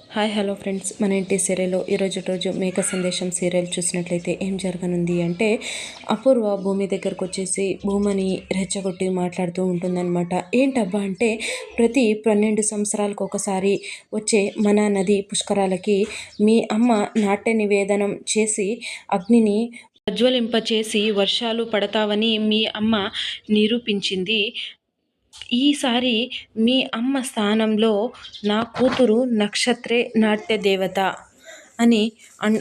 Hi hello friends, మన ఇంటి సీరియల్లో రోజు మేక సందేశం సీరియల్ చూసినట్లయితే ఏం జరగనుంది అంటే అపూర్వ భూమి దగ్గరకు వచ్చేసి భూమిని రెచ్చగొట్టి మాట్లాడుతూ ఉంటుందన్నమాట. ఏంటబ్బా అంటే ప్రతి 12 సంవత్సరాలకు ఒకసారి వచ్చే మన నది పుష్కరాలకి మీ అమ్మ నాట్య నివేదనం చేసి అగ్నిని ప్రజ్వలింపచేసి వర్షాలు పడతావని మీ అమ్మ నిరూపించింది. ఈసారి మీ అమ్మ స్థానంలో నా కూతురు నక్షత్రే నాట్య దేవత అని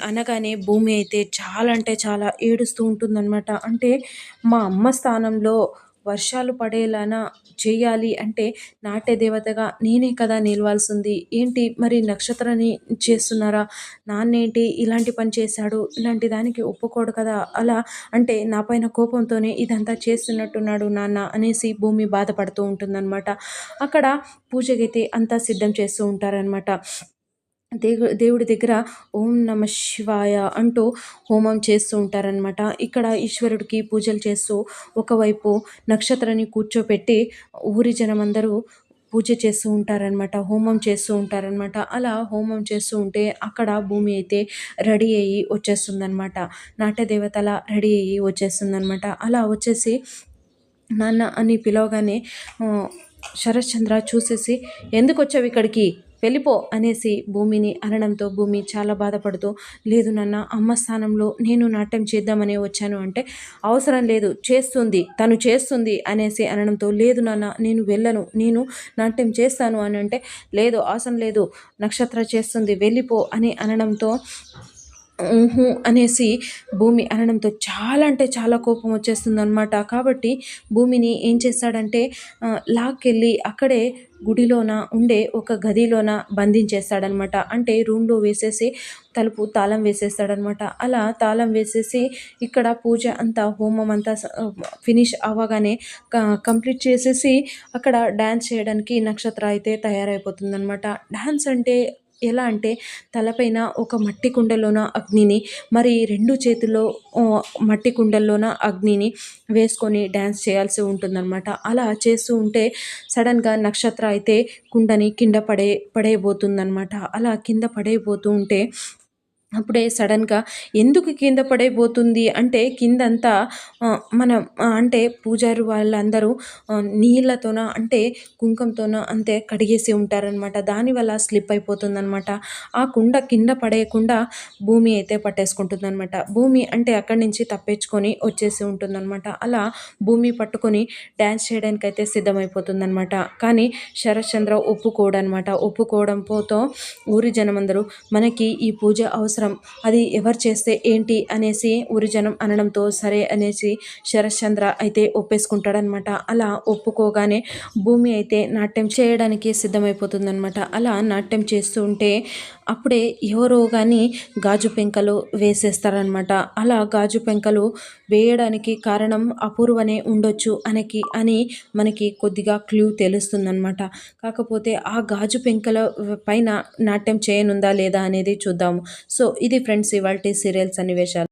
అనగానే భూమి అయితే చాలా అంటే చాలా ఏడుస్తూ ఉంటుందన్నమాట. అంటే మా అమ్మ స్థానంలో వర్షాలు పడేలానా చేయాలి అంటే నాట్య దేవతగా నేనే కదా నిలవాల్సింది. ఏంటి మరి నక్షత్రాన్ని చేస్తున్నారా? నాన్నేంటి ఇలాంటి పని చేశాడు? ఇలాంటి దానికి ఒప్పుకోడు కదా! అలా అంటే నా పైన కోపంతోనే ఇదంతా చేస్తున్నట్టున్నాడు నాన్న అనేసి భూమి బాధపడుతూ ఉంటుందన్నమాట. అక్కడ పూజకైతే అంతా సిద్ధం చేస్తూ ఉంటారనమాట. దేవుడి దగ్గర ఓం నమ శివాయ అంటూ హోమం చేస్తూ ఉంటారనమాట. ఇక్కడ ఈశ్వరుడికి పూజలు చేస్తూ ఒకవైపు నక్షత్రాన్ని కూర్చోపెట్టి ఊరి జనమందరూ పూజ చేస్తూ ఉంటారనమాట. హోమం చేస్తూ ఉంటారనమాట. అలా హోమం చేస్తూ ఉంటే అక్కడ భూమి అయితే రెడీ అయ్యి వచ్చేస్తుందనమాట. నాట్య దేవతలా రెడీ అయ్యి వచ్చేస్తుందనమాట. అలా వచ్చేసి నాన్న అని పిలవగానే శరశ్చంద్ర చూసేసి ఎందుకు వచ్చావు ఇక్కడికి, వెళ్ళిపో అనేసి భూమిని అనడంతో భూమి చాలా బాధపడుతూ లేదు నాన్న, అమ్మ స్థానంలో నేను నాట్యం చేద్దామని వచ్చాను అంటే అవసరం లేదు, తను చేస్తుంది అనేసి అనడంతో లేదు నాన్న నేను వెళ్ళను, నేను నాట్యం చేస్తాను అని అంటే లేదు అవసరం లేదు, నక్షత్ర చేస్తుంది వెళ్ళిపో అని అనడంతో అనేసి భూమి అనడంతో చాలా అంటే చాలా కోపం వచ్చేస్తుందన్నమాట. కాబట్టి భూమిని ఏం చేస్తాడంటే లాక్కెళ్ళి అక్కడే గుడిలోన ఉండే ఒక గదిలోన బంధించేస్తాడనమాట. అంటే రూమ్లో వేసేసి తలుపు తాళం వేసేస్తాడనమాట. అలా తాళం వేసేసి ఇక్కడ పూజ అంతా హోమం అంతా ఫినిష్ అవ్వగానే కంప్లీట్ చేసేసి అక్కడ డ్యాన్స్ చేయడానికి నక్షత్ర అయితే తయారైపోతుందనమాట. డ్యాన్స్ అంటే ఎలా అంటే తలపైన ఒక మట్టి కుండలోన అగ్నిని, మరి 2 చేతుల్లో మట్టి కుండల్లోన అగ్నిని వేసుకొని డ్యాన్స్ చేయాల్సి ఉంటుందన్నమాట. అలా చేస్తూ ఉంటే సడన్గా నక్షత్ర అయితే కుండని కింద పడేయబోతుందన్నమాట. అలా కింద పడేయబోతూ ఉంటే అప్పుడే సడన్గా ఎందుకు కింద పడైపోతుంది అంటే కిందంతా మనం అంటే పూజారి వాళ్ళందరూ నీళ్ళతోన అంటే కుంకంతోన అంతే కడిగేసి ఉంటారనమాట. దానివల్ల స్లిప్ అయిపోతుందనమాట. ఆ కుండ కింద పడేయకుండా భూమి అయితే పట్టేసుకుంటుందనమాట. భూమి అంటే అక్కడి నుంచి తప్పించుకొని వచ్చేసి ఉంటుందన్నమాట. అలా భూమి పట్టుకొని డ్యాన్స్ చేయడానికైతే సిద్ధమైపోతుందనమాట. కానీ శరశ్చంద్ర ఒప్పుకోడనమాట. ఒప్పుకోవడంతో ఊరి జనమందరూ మనకి ఈ పూజ అవసరం, అది ఎవరు చేస్తే ఏంటి అనేసి ఊరి జనం అనడంతో సరే అనేసి శరశ్చంద్ర అయితే ఒప్పేసుకుంటాడనమాట. అలా ఒప్పుకోగానే భూమి అయితే నాట్యం చేయడానికి సిద్ధమైపోతుందనమాట. అలా నాట్యం చేస్తూ ఉంటే అప్పుడే ఎవరో కానీ గాజు పెంకలు వేసేస్తారనమాట. అలా గాజు పెంకలు వేయడానికి కారణం అపూర్వనే ఉండొచ్చు అని మనకి కొద్దిగా క్లూ తెలుస్తుందనమాట. కాకపోతే ఆ గాజు పెంకల పైన నాట్యం చేయనుందా లేదా అనేది చూద్దాము. సో ఇది ఫ్రెండ్స్ ఇవాల్టి సీరియల్ సన్నివేశాలు.